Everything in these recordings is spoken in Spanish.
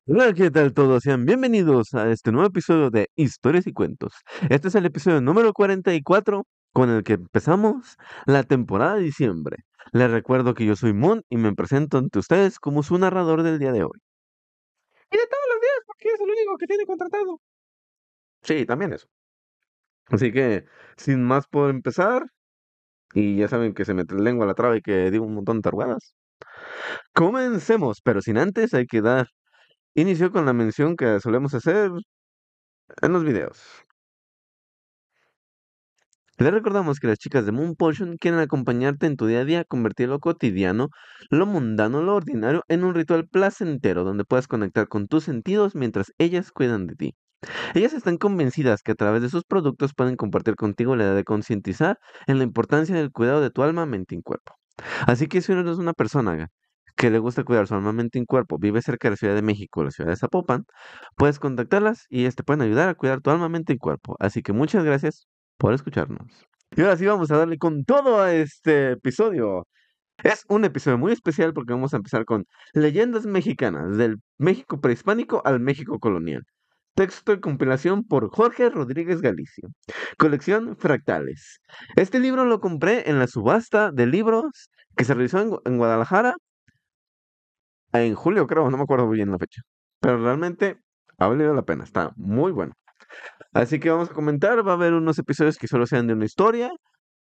Hola, ¿qué tal todos? Sean bienvenidos a este nuevo episodio de Historias y Cuentos. Este es el episodio número 44 con el que empezamos la temporada de diciembre. Les recuerdo que yo soy Moon y me presento ante ustedes como su narrador del día de hoy. Y de todos los días, porque es el único que tiene contratado. Sí, también eso. Así que, sin más por empezar, y ya saben que se mete la lengua a la traba y que digo un montón de tarugadas. Comencemos, pero sin antes hay que dar inicio con la mención que solemos hacer en los videos. Le recordamos que las chicas de Moon Potion quieren acompañarte en tu día a día, convertir lo cotidiano, lo mundano, lo ordinario, en un ritual placentero donde puedas conectar con tus sentidos mientras ellas cuidan de ti. Ellas están convencidas que a través de sus productos pueden compartir contigo la idea de concientizar en la importancia del cuidado de tu alma, mente y cuerpo. Así que si eres una persona que le gusta cuidar su alma, mente y cuerpo, vive cerca de la Ciudad de México o la ciudad de Zapopan, puedes contactarlas y ellas te pueden ayudar a cuidar tu alma, mente y cuerpo. Así que muchas gracias por escucharnos. Y ahora sí vamos a darle con todo a este episodio. Es un episodio muy especial porque vamos a empezar con leyendas mexicanas, del México prehispánico al México colonial. Texto y compilación por Jorge Rodríguez Galicia. Colección Fractales. Este libro lo compré en la subasta de libros que se realizó en Guadalajara en julio, creo, no me acuerdo bien la fecha. Pero realmente ha valido la pena, está muy bueno. Así que vamos a comentar, va a haber unos episodios que solo sean de una historia,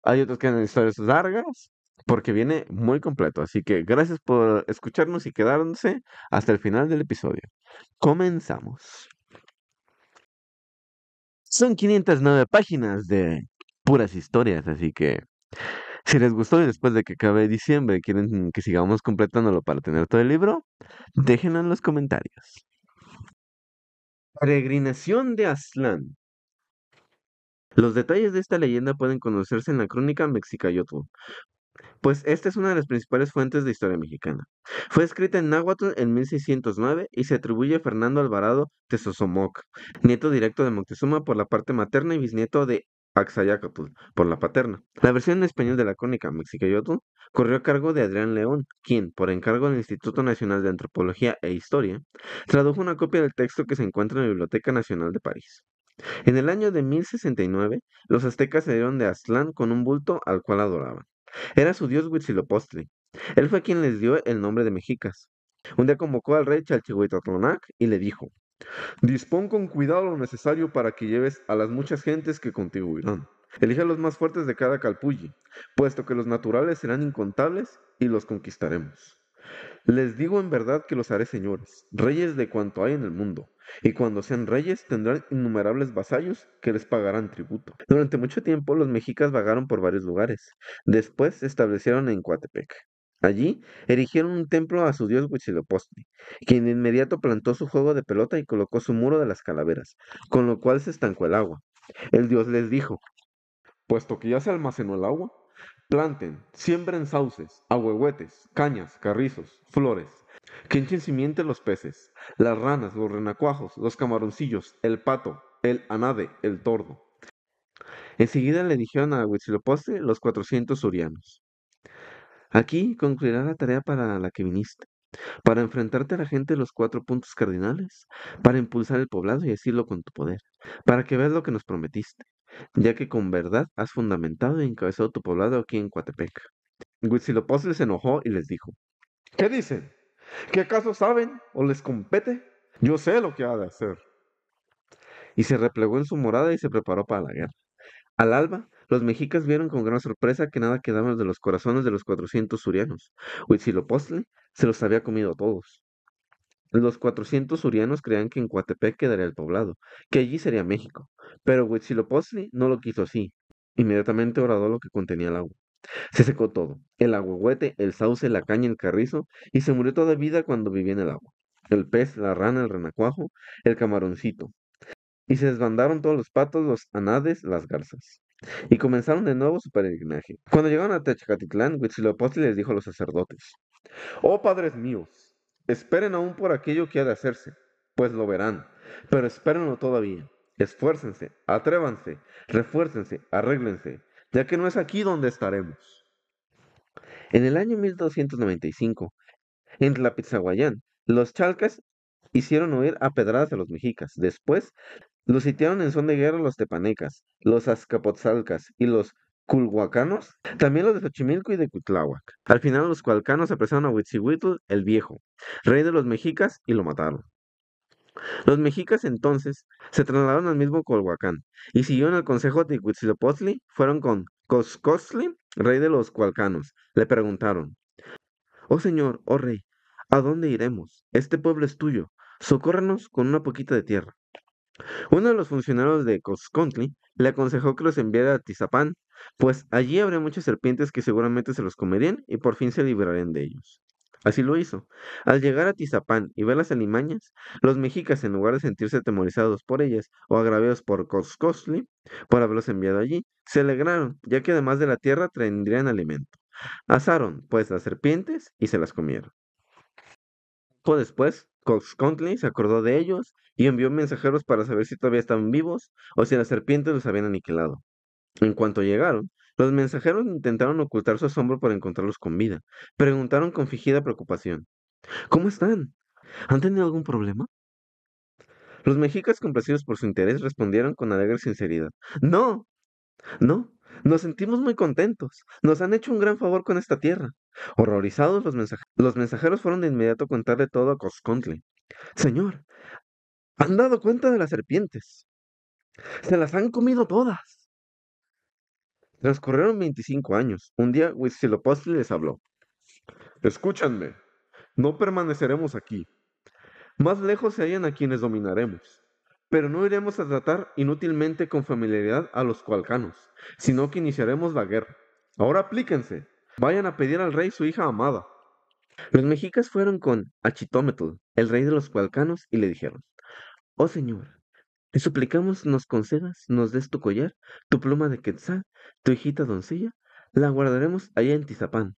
hay otros que eran historias largas, porque viene muy completo. Así que gracias por escucharnos y quedarse hasta el final del episodio. Comenzamos. Son 509 páginas de puras historias, así que si les gustó y después de que acabe diciembre quieren que sigamos completándolo para tener todo el libro, déjenlo en los comentarios. Peregrinación de Aztlán. Los detalles de esta leyenda pueden conocerse en la crónica Mexicayotl, pues esta es una de las principales fuentes de historia mexicana. Fue escrita en náhuatl en 1609 y se atribuye a Fernando Alvarado Tezosomoc, nieto directo de Moctezuma por la parte materna y bisnieto de Axayacatl por la paterna. La versión en español de la crónica Mexicayotl corrió a cargo de Adrián León, quien, por encargo del Instituto Nacional de Antropología e Historia, tradujo una copia del texto que se encuentra en la Biblioteca Nacional de París. En el año de 1069, los aztecas se dieron de Aztlán con un bulto al cual adoraban. Era su dios Huitzilopochtli. Él fue quien les dio el nombre de mexicas. Un día convocó al rey Chalchihuitlatonac y le dijo: Dispón con cuidado lo necesario para que lleves a las muchas gentes que contigo irán. Elige a los más fuertes de cada calpulli, puesto que los naturales serán incontables y los conquistaremos. Les digo en verdad que los haré señores, reyes de cuanto hay en el mundo, y cuando sean reyes tendrán innumerables vasallos que les pagarán tributo. Durante mucho tiempo los mexicas vagaron por varios lugares. Después se establecieron en Coatepec. Allí erigieron un templo a su dios Huitzilopochtli, quien de inmediato plantó su juego de pelota y colocó su muro de las calaveras, con lo cual se estancó el agua. El dios les dijo: puesto que ya se almacenó el agua, planten, siembren sauces, ahuehuetes, cañas, carrizos, flores, que echen simiente los peces, las ranas, los renacuajos, los camaroncillos, el pato, el anade, el tordo. Enseguida le dijeron a Huitzilopochtli los 400 surianos: aquí concluirá la tarea para la que viniste, para enfrentarte a la gente de los 4 puntos cardinales, para impulsar el poblado y decirlo con tu poder, para que veas lo que nos prometiste, ya que con verdad has fundamentado y encabezado tu poblado aquí en Coatepec. Huitzilopochtli se enojó y les dijo: ¿qué dicen? ¿Que acaso saben o les compete? Yo sé lo que ha de hacer. Y se replegó en su morada y se preparó para la guerra. Al alba, los mexicas vieron con gran sorpresa que nada quedaba de los corazones de los 400 surianos. Huitzilopochtli se los había comido a todos. Los 400 surianos creían que en Coatepec quedaría el poblado, que allí sería México. Pero Huitzilopochtli no lo quiso así. Inmediatamente horadó lo que contenía el agua. Se secó todo, el agüehuete, el sauce, la caña, el carrizo, y se murió toda vida cuando vivía en el agua. El pez, la rana, el renacuajo, el camaroncito. Y se desbandaron todos los patos, los anades, las garzas. Y comenzaron de nuevo su peregrinaje. Cuando llegaron a Tezcatitlán, Huitzilopochtli les dijo a los sacerdotes: oh padres míos, esperen aún por aquello que ha de hacerse, pues lo verán, pero espérenlo todavía. Esfuércense, atrévanse, refuércense, arréglense, ya que no es aquí donde estaremos. En el año 1295, en Tlapizahuayán, los chalcas hicieron huir a pedradas a los mexicas. Después los sitiaron en son de guerra los tepanecas, los azcapotzalcas y los culhuacanos, también los de Xochimilco y de Cuitláhuac. Al final los cualcanos apresaron a Huitzihuitl el Viejo, rey de los mexicas, y lo mataron. Los mexicas entonces se trasladaron al mismo Colhuacán y siguieron el consejo de Huitzilopochtli, fueron con Coscosli, rey de los cualcanos. Le preguntaron: "Oh señor, oh rey, ¿a dónde iremos? Este pueblo es tuyo. Socórrenos con una poquita de tierra". Uno de los funcionarios de Coscontli le aconsejó que los enviara a Tizapán, pues allí habría muchas serpientes que seguramente se los comerían y por fin se librarían de ellos. Así lo hizo. Al llegar a Tizapán y ver las alimañas, los mexicas, en lugar de sentirse atemorizados por ellas o agraviados por Coscosli por haberlos enviado allí, se alegraron, ya que además de la tierra tendrían alimento. Asaron, pues, las serpientes y se las comieron. Poco después, Coxcontli se acordó de ellos y envió mensajeros para saber si todavía estaban vivos o si las serpientes los habían aniquilado. En cuanto llegaron, los mensajeros intentaron ocultar su asombro por encontrarlos con vida. Preguntaron con fingida preocupación: "¿Cómo están? ¿Han tenido algún problema?". Los mexicas, complacidos por su interés, respondieron con alegre sinceridad: "No, no, nos sentimos muy contentos. Nos han hecho un gran favor con esta tierra". Horrorizados, los mensajeros fueron de inmediato a contarle todo a Coscontli. "Señor, ¿han dado cuenta de las serpientes? Se las han comido todas". Transcurrieron 25 años. Un día Huitzilopochtli les habló: "Escúchanme, no permaneceremos aquí. Más lejos se hallan a quienes dominaremos. Pero no iremos a tratar inútilmente con familiaridad a los cualcanos, sino que iniciaremos la guerra. Ahora aplíquense. Vayan a pedir al rey su hija amada". Los mexicas fueron con Achitómetl, el rey de los cualcanos, y le dijeron: "Oh señor, te suplicamos nos concedas, nos des tu collar, tu pluma de quetzal, tu hijita doncella, la guardaremos allá en Tizapán".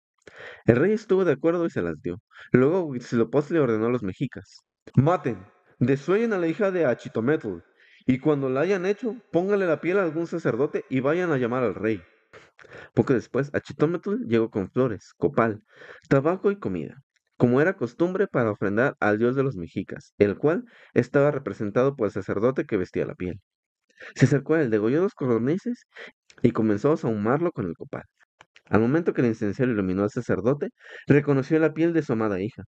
El rey estuvo de acuerdo y se las dio. Luego Huitzilopochtli le ordenó a los mexicas: "Maten, desuellen a la hija de Achitometl, y cuando la hayan hecho, póngale la piel a algún sacerdote y vayan a llamar al rey". Poco después, Achitómetl llegó con flores, copal, tabaco y comida, como era costumbre para ofrendar al dios de los mexicas, el cual estaba representado por el sacerdote que vestía la piel. Se acercó a él, degolló dos codornices y comenzó a sahumarlo con el copal. Al momento que el incensario iluminó al sacerdote, reconoció la piel de su amada hija.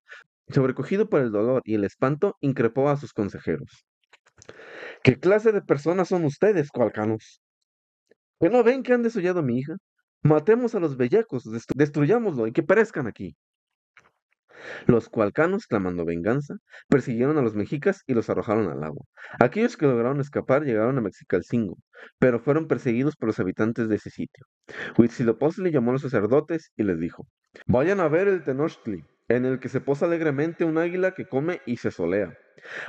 Sobrecogido por el dolor y el espanto, increpó a sus consejeros: "¿Qué clase de personas son ustedes, cualcanos? ¿Que no ven que han desollado a mi hija? Matemos a los bellacos, destruyámoslo y que perezcan aquí". Los cualcanos, clamando venganza, persiguieron a los mexicas y los arrojaron al agua. Aquellos que lograron escapar llegaron a Mexicalcingo, pero fueron perseguidos por los habitantes de ese sitio. Huitzilopochtli llamó a los sacerdotes y les dijo: "Vayan a ver el Tenochtli, en el que se posa alegremente un águila que come y se solea.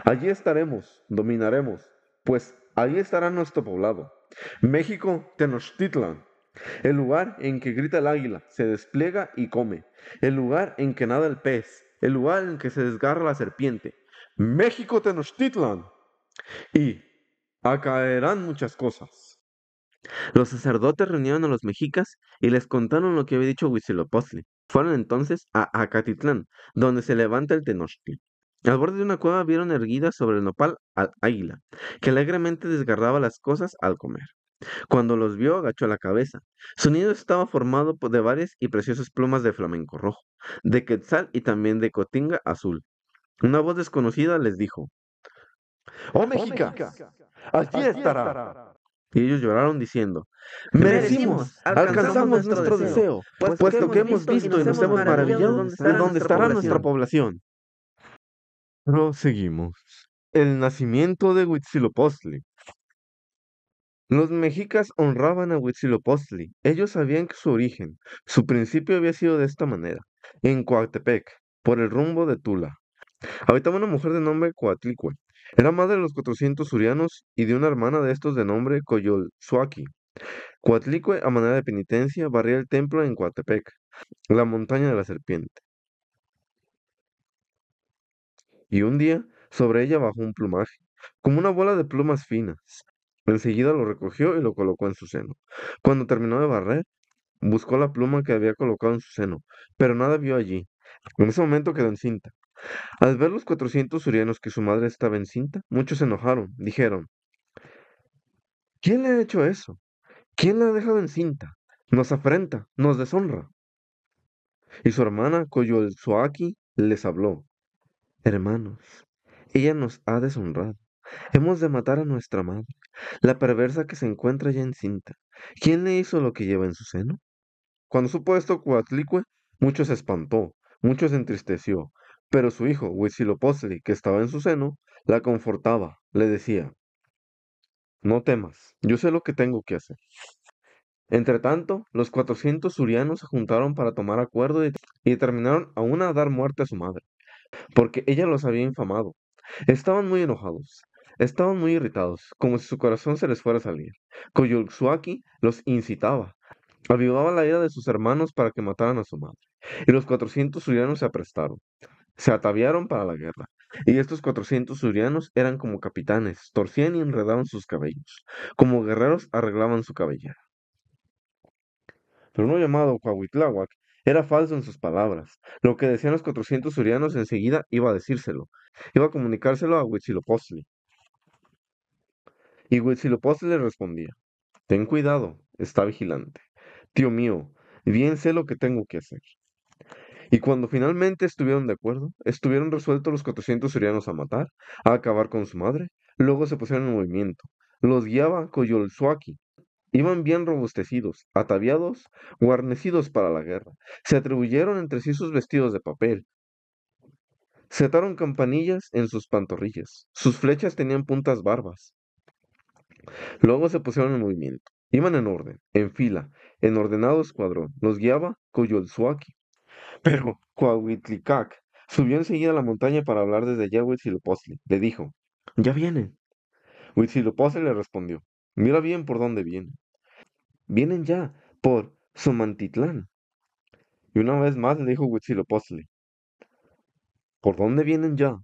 Allí estaremos, dominaremos, pues allí estará nuestro poblado. México Tenochtitlan, el lugar en que grita el águila, se despliega y come, el lugar en que nada el pez, el lugar en que se desgarra la serpiente. México Tenochtitlan. Y acaerán muchas cosas". Los sacerdotes reunieron a los mexicas y les contaron lo que había dicho Huitzilopochtli. Fueron entonces a Acatitlán, donde se levanta el Tenochtli. Al borde de una cueva vieron erguida sobre el nopal al águila, que alegremente desgarraba las cosas al comer. Cuando los vio, agachó la cabeza. Su nido estaba formado de varias y preciosas plumas de flamenco rojo, de quetzal y también de cotinga azul. Una voz desconocida les dijo: "Oh Méxica, allí estará". Y ellos lloraron diciendo: "Merecimos, alcanzamos nuestro deseo, puesto que hemos visto y nos hemos maravillado de dónde estará nuestra población". Proseguimos. El nacimiento de Huitzilopochtli. Los mexicas honraban a Huitzilopochtli. Ellos sabían que su origen, su principio había sido de esta manera: en Coatepec, por el rumbo de Tula. Habitaba una mujer de nombre Coatlicue. Era madre de los 400 surianos y de una hermana de estos de nombre Coyolxuaqui. Coatlicue, a manera de penitencia, barría el templo en Coatepec, la montaña de la serpiente. Y un día, sobre ella bajó un plumaje, como una bola de plumas finas. Enseguida lo recogió y lo colocó en su seno. Cuando terminó de barrer, buscó la pluma que había colocado en su seno, pero nada vio allí. En ese momento quedó encinta. Al ver los 400 surianos que su madre estaba encinta, muchos se enojaron. Dijeron, ¿quién le ha hecho eso? ¿Quién la ha dejado encinta? Nos afrenta, nos deshonra. Y su hermana Koyolsuaki les habló. Hermanos, ella nos ha deshonrado. Hemos de matar a nuestra madre, la perversa que se encuentra ya encinta. ¿Quién le hizo lo que lleva en su seno? Cuando supo esto Coatlicue, mucho se espantó, mucho se entristeció, pero su hijo Huitzilopochtli, que estaba en su seno, la confortaba, le decía, no temas, yo sé lo que tengo que hacer. Entretanto, los 400 surianos se juntaron para tomar acuerdo y determinaron aún a dar muerte a su madre, porque ella los había infamado. Estaban muy enojados, estaban muy irritados, como si su corazón se les fuera a salir. Koyulxuaki los incitaba, avivaba la ira de sus hermanos para que mataran a su madre. Y los 400 surianos se aprestaron, se ataviaron para la guerra. Y estos 400 surianos eran como capitanes, torcían y enredaban sus cabellos, como guerreros arreglaban su cabellera. Pero uno llamado Cuauhitláhuac era falso en sus palabras. Lo que decían los 400 surianos enseguida iba a decírselo, iba a comunicárselo a Huitzilopochtli. Y Huitzilopochtli le respondía, ten cuidado, está vigilante. Tío mío, bien sé lo que tengo que hacer. Y cuando finalmente estuvieron de acuerdo, estuvieron resueltos los 400 surianos a matar, a acabar con su madre, luego se pusieron en movimiento. Los guiaba Coyolxuaqui. Iban bien robustecidos, ataviados, guarnecidos para la guerra. Se atribuyeron entre sí sus vestidos de papel. Se ataron campanillas en sus pantorrillas. Sus flechas tenían puntas barbas. Luego se pusieron en movimiento. Iban en orden, en fila, en ordenado escuadrón. Los guiaba Coyolxuaqui. Pero Coahuitlicac subió enseguida a la montaña para hablar desde allá a Huitzilopochtli. Le dijo, ya vienen. Huitzilopochtli le respondió, mira bien por dónde vienen. Vienen ya, por Somantitlán. Y una vez más le dijo Huitzilopochtli, ¿por dónde vienen ya?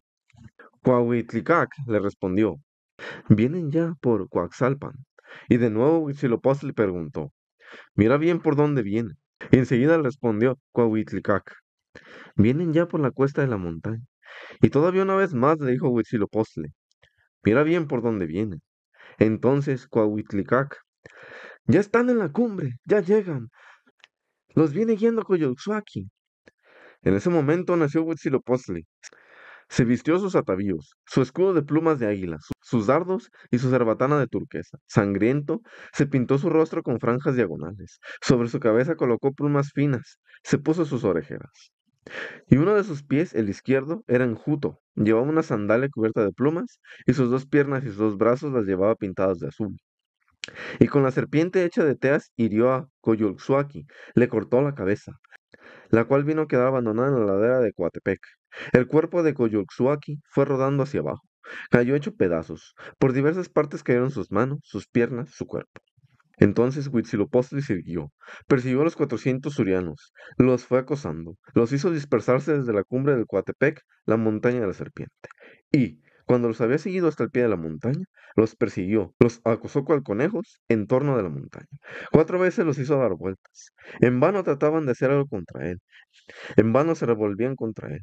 Coahuitlicac le respondió, vienen ya por Coaxalpan. Y de nuevo Huitzilopochtli preguntó, mira bien por dónde vienen. Y enseguida le respondió Coahuitlicac, vienen ya por la cuesta de la montaña. Y todavía una vez más le dijo Huitzilopochtli, mira bien por dónde vienen. Entonces Coahuitlicac, ya están en la cumbre, ya llegan. Los viene guiando Coyolxuaqui. En ese momento nació Huitzilopochtli. Se vistió sus atavíos, su escudo de plumas de águila, sus dardos y su cerbatana de turquesa. Sangriento, se pintó su rostro con franjas diagonales. Sobre su cabeza colocó plumas finas. Se puso sus orejeras. Y uno de sus pies, el izquierdo, era enjuto. Llevaba una sandalia cubierta de plumas, y sus dos piernas y sus dos brazos las llevaba pintadas de azul. Y con la serpiente hecha de teas hirió a Coyolxuaqui, le cortó la cabeza, la cual vino a quedar abandonada en la ladera de Coatepec. El cuerpo de Coyolxuaqui fue rodando hacia abajo. Cayó hecho pedazos. Por diversas partes cayeron sus manos, sus piernas, su cuerpo. Entonces Huitzilopochtli siguió, persiguió a los 400 surianos, los fue acosando, los hizo dispersarse desde la cumbre del Coatepec, la montaña de la serpiente. Y, cuando los había seguido hasta el pie de la montaña, los persiguió, los acosó cual conejos en torno de la montaña. 4 veces los hizo dar vueltas. En vano trataban de hacer algo contra él, en vano se revolvían contra él,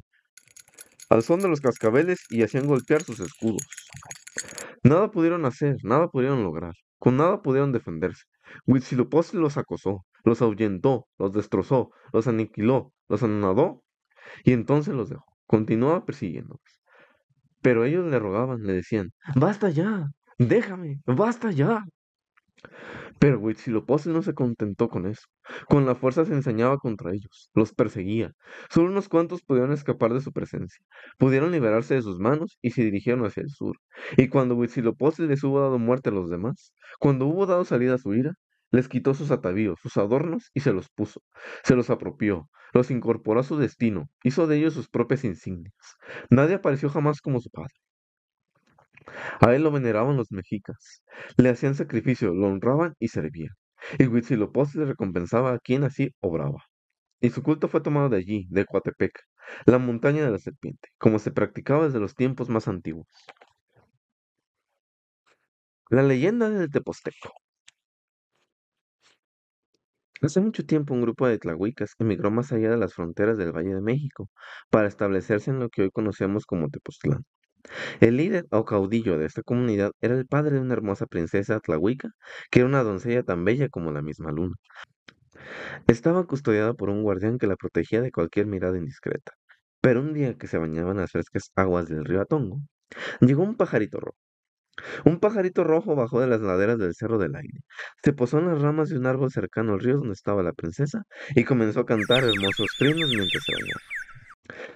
al son de los cascabeles y hacían golpear sus escudos. Nada pudieron hacer, nada pudieron lograr, con nada pudieron defenderse. Huitzilopochtli los acosó, los ahuyentó, los destrozó, los aniquiló, los anonadó y entonces los dejó. Continuaba persiguiéndolos. Pero ellos le rogaban, le decían, basta ya, déjame, basta ya. Pero Huitzilopochtli no se contentó con eso. Con la fuerza se ensañaba contra ellos, los perseguía. Solo unos cuantos pudieron escapar de su presencia. Pudieron liberarse de sus manos y se dirigieron hacia el sur. Y cuando Huitzilopochtli les hubo dado muerte a los demás, cuando hubo dado salida a su ira, les quitó sus atavíos, sus adornos y se los puso. Se los apropió, los incorporó a su destino, hizo de ellos sus propias insignias. Nadie apareció jamás como su padre. A él lo veneraban los mexicas, le hacían sacrificio, lo honraban y servían. Y Huitzilopochtli le recompensaba a quien así obraba. Y su culto fue tomado de allí, de Coatepec, la montaña de la serpiente, como se practicaba desde los tiempos más antiguos. La leyenda del Teposteco. Hace mucho tiempo un grupo de tlahuicas emigró más allá de las fronteras del Valle de México para establecerse en lo que hoy conocemos como Tepoztlán. El líder o caudillo de esta comunidad era el padre de una hermosa princesa tlahuica, que era una doncella tan bella como la misma luna. Estaba custodiada por un guardián que la protegía de cualquier mirada indiscreta. Pero un día que se bañaba en las frescas aguas del río Atongo, llegó un pajarito rojo. Un pajarito rojo bajó de las laderas del Cerro del Aire, se posó en las ramas de un árbol cercano al río donde estaba la princesa y comenzó a cantar hermosos trinos mientras se bañaba.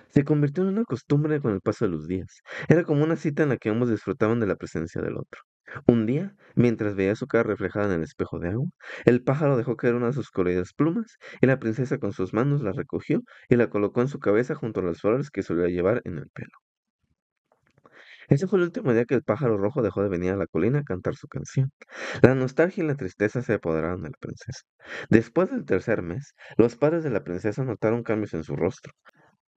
Se convirtió en una costumbre con el paso de los días. Era como una cita en la que ambos disfrutaban de la presencia del otro. Un día, mientras veía su cara reflejada en el espejo de agua, el pájaro dejó caer una de sus coloridas plumas y la princesa con sus manos la recogió y la colocó en su cabeza junto a las flores que solía llevar en el pelo. Ese fue el último día que el pájaro rojo dejó de venir a la colina a cantar su canción. La nostalgia y la tristeza se apoderaron de la princesa. Después del tercer mes, los padres de la princesa notaron cambios en su rostro.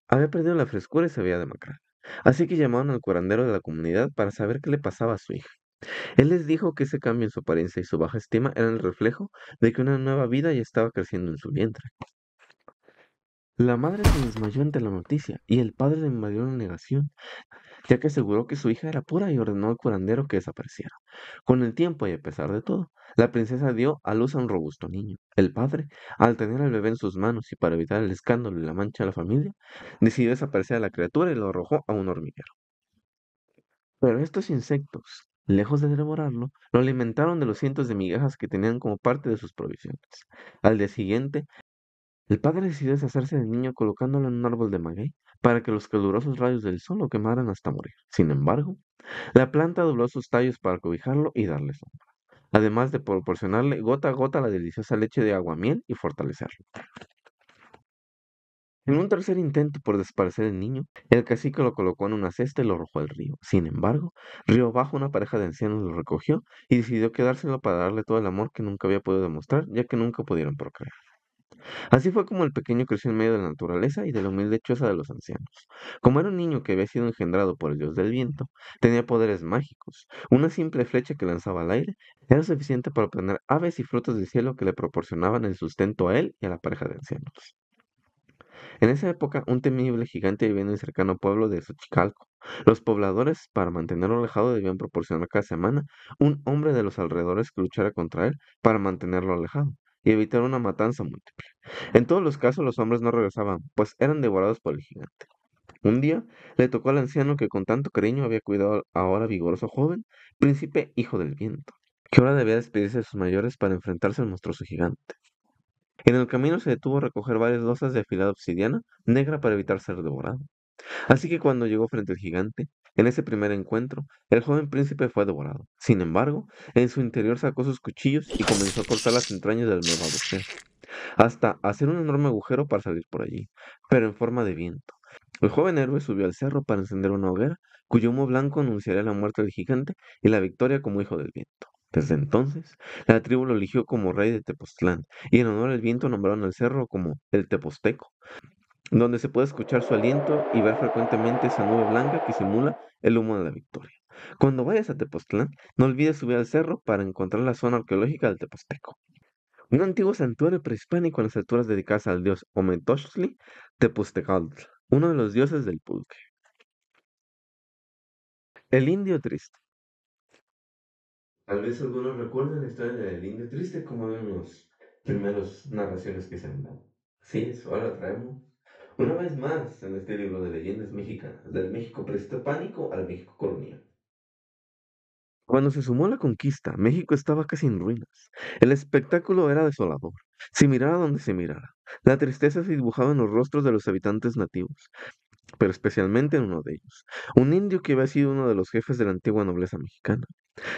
Había perdido la frescura y se veía demacrada. Así que llamaron al curandero de la comunidad para saber qué le pasaba a su hija. Él les dijo que ese cambio en su apariencia y su baja estima eran el reflejo de que una nueva vida ya estaba creciendo en su vientre. La madre se desmayó ante la noticia y el padre le invadió una negación, ya que aseguró que su hija era pura y ordenó al curandero que desapareciera. Con el tiempo y a pesar de todo, la princesa dio a luz a un robusto niño. El padre, al tener al bebé en sus manos y para evitar el escándalo y la mancha a la familia, decidió desaparecer a la criatura y lo arrojó a un hormiguero. Pero estos insectos, lejos de devorarlo, lo alimentaron de los cientos de migajas que tenían como parte de sus provisiones. Al día siguiente, el padre decidió deshacerse del niño colocándolo en un árbol de maguey para que los calurosos rayos del sol lo quemaran hasta morir. Sin embargo, la planta dobló sus tallos para cobijarlo y darle sombra, además de proporcionarle gota a gota la deliciosa leche de aguamiel y fortalecerlo. En un tercer intento por desaparecer el niño, el cacique lo colocó en una cesta y lo arrojó al río. Sin embargo, río abajo una pareja de ancianos lo recogió y decidió quedárselo para darle todo el amor que nunca había podido demostrar, ya que nunca pudieron procrear. Así fue como el pequeño creció en medio de la naturaleza y de la humilde choza de los ancianos. Como era un niño que había sido engendrado por el dios del viento, tenía poderes mágicos. Una simple flecha que lanzaba al aire era suficiente para obtener aves y frutos del cielo que le proporcionaban el sustento a él y a la pareja de ancianos. En esa época, un temible gigante vivía en el cercano pueblo de Xochicalco. Los pobladores, para mantenerlo alejado, debían proporcionar cada semana un hombre de los alrededores que luchara contra él para mantenerlo alejado y evitar una matanza múltiple. En todos los casos, los hombres no regresaban, pues eran devorados por el gigante. Un día le tocó al anciano que con tanto cariño había cuidado al ahora vigoroso joven, príncipe hijo del viento, que ahora debía despedirse de sus mayores para enfrentarse al monstruoso gigante. En el camino se detuvo a recoger varias losas de afilada obsidiana negra para evitar ser devorado. Así que cuando llegó frente al gigante, en ese primer encuentro, el joven príncipe fue devorado. Sin embargo, en su interior sacó sus cuchillos y comenzó a cortar las entrañas del malvado ser, hasta hacer un enorme agujero para salir por allí, pero en forma de viento. El joven héroe subió al cerro para encender una hoguera, cuyo humo blanco anunciaría la muerte del gigante y la victoria como hijo del viento. Desde entonces, la tribu lo eligió como rey de Tepoztlán, y en honor al viento nombraron el cerro como el Teposteco, donde se puede escuchar su aliento y ver frecuentemente esa nube blanca que simula el humo de la victoria. Cuando vayas a Tepoztlán, no olvides subir al cerro para encontrar la zona arqueológica del Teposteco, un antiguo santuario prehispánico en las alturas dedicadas al dios Ometeotli Tepoztecatl, uno de los dioses del pulque. El indio triste. Tal vez algunos recuerden la historia del indio triste como en los primeros narraciones que se han dado. Sí, eso ahora traemos una vez más en este libro de leyendas mexicanas, del México prehispánico al México colonial. Cuando se sumó la conquista, México estaba casi en ruinas. El espectáculo era desolador. Se mirara donde se mirara. La tristeza se dibujaba en los rostros de los habitantes nativos, pero especialmente en uno de ellos, un indio que había sido uno de los jefes de la antigua nobleza mexicana.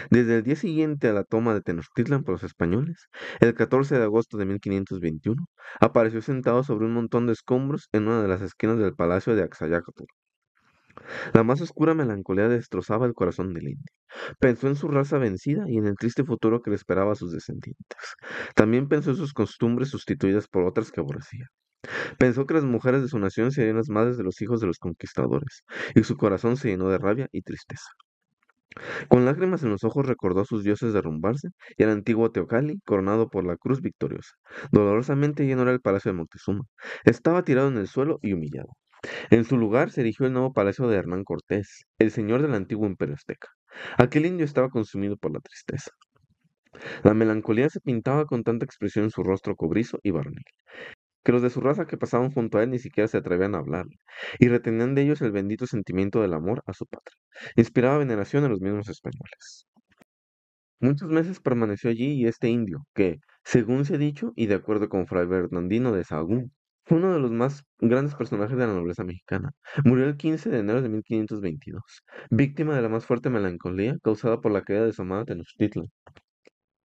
Desde el día siguiente a la toma de Tenochtitlan por los españoles, el 14 de agosto de 1521, apareció sentado sobre un montón de escombros en una de las esquinas del palacio de Axayácatl. La más oscura melancolía destrozaba el corazón del indio. Pensó en su raza vencida y en el triste futuro que le esperaba a sus descendientes. También pensó en sus costumbres sustituidas por otras que aborrecía. Pensó que las mujeres de su nación serían las madres de los hijos de los conquistadores, y su corazón se llenó de rabia y tristeza. Con lágrimas en los ojos recordó a sus dioses derrumbarse y al antiguo Teocalli coronado por la cruz victoriosa. Dolorosamente lleno era el palacio de Moctezuma. Estaba tirado en el suelo y humillado. En su lugar se erigió el nuevo palacio de Hernán Cortés, el señor del antiguo imperio azteca. Aquel indio estaba consumido por la tristeza. La melancolía se pintaba con tanta expresión en su rostro cobrizo y varonil, que los de su raza que pasaban junto a él ni siquiera se atrevían a hablarle, y retenían de ellos el bendito sentimiento del amor a su patria. Inspiraba veneración en los mismos españoles. Muchos meses permaneció allí y este indio, que, según se ha dicho, y de acuerdo con Fray Bernardino de Sahagún, fue uno de los más grandes personajes de la nobleza mexicana. Murió el 15 de enero de 1522, víctima de la más fuerte melancolía causada por la caída de su amada Tenochtitlan.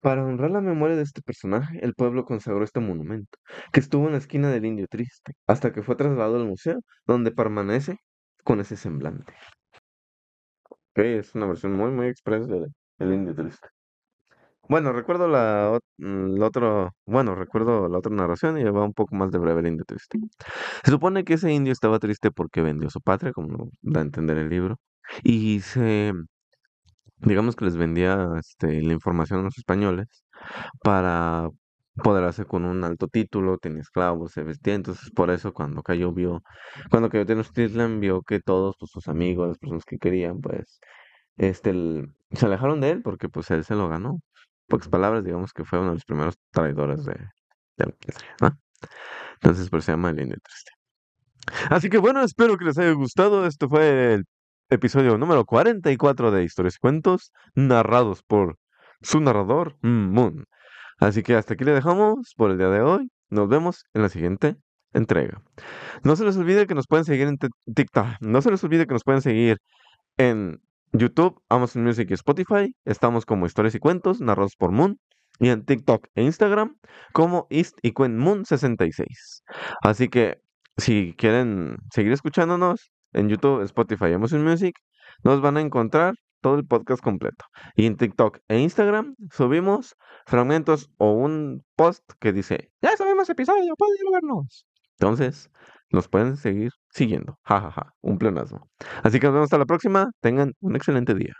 Para honrar la memoria de este personaje, el pueblo consagró este monumento, que estuvo en la esquina del Indio Triste, hasta que fue trasladado al museo, donde permanece con ese semblante. Es una versión muy, muy express del Indio Triste. Bueno, recuerdo recuerdo la otra narración y va un poco más de breve el Indio Triste. Se supone que ese indio estaba triste porque vendió su patria, como da a entender el libro, y digamos que les vendía la información a los españoles para poder hacer con un alto título, tenía esclavos, se vestía, entonces por eso cuando cayó Tenochtitlan vio que todos pues, sus amigos, las personas que querían, pues, se alejaron de él porque pues él se lo ganó. Pocas palabras, digamos que fue uno de los primeros traidores de la patria, ¿no? Entonces por eso se llama el Indio Triste. Así que bueno, espero que les haya gustado. Esto fue el episodio número 44 de Historias y Cuentos, narrados por su narrador, Moon. Así que hasta aquí le dejamos por el día de hoy. Nos vemos en la siguiente entrega. No se les olvide que nos pueden seguir en TikTok. No se les olvide que nos pueden seguir en YouTube, Amazon Music y Spotify. Estamos como Historias y Cuentos, narrados por Moon. Y en TikTok e Instagram como East y Cuen Moon 66. Así que si quieren seguir escuchándonos en YouTube, Spotify y Amazon Music, nos van a encontrar todo el podcast completo. Y en TikTok e Instagram subimos fragmentos o un post que dice, ya subimos episodio, pueden ir a vernos. Entonces, nos pueden seguir siguiendo. Ja, ja, ja. Un pleonasmo. Así que nos vemos hasta la próxima. Tengan un excelente día.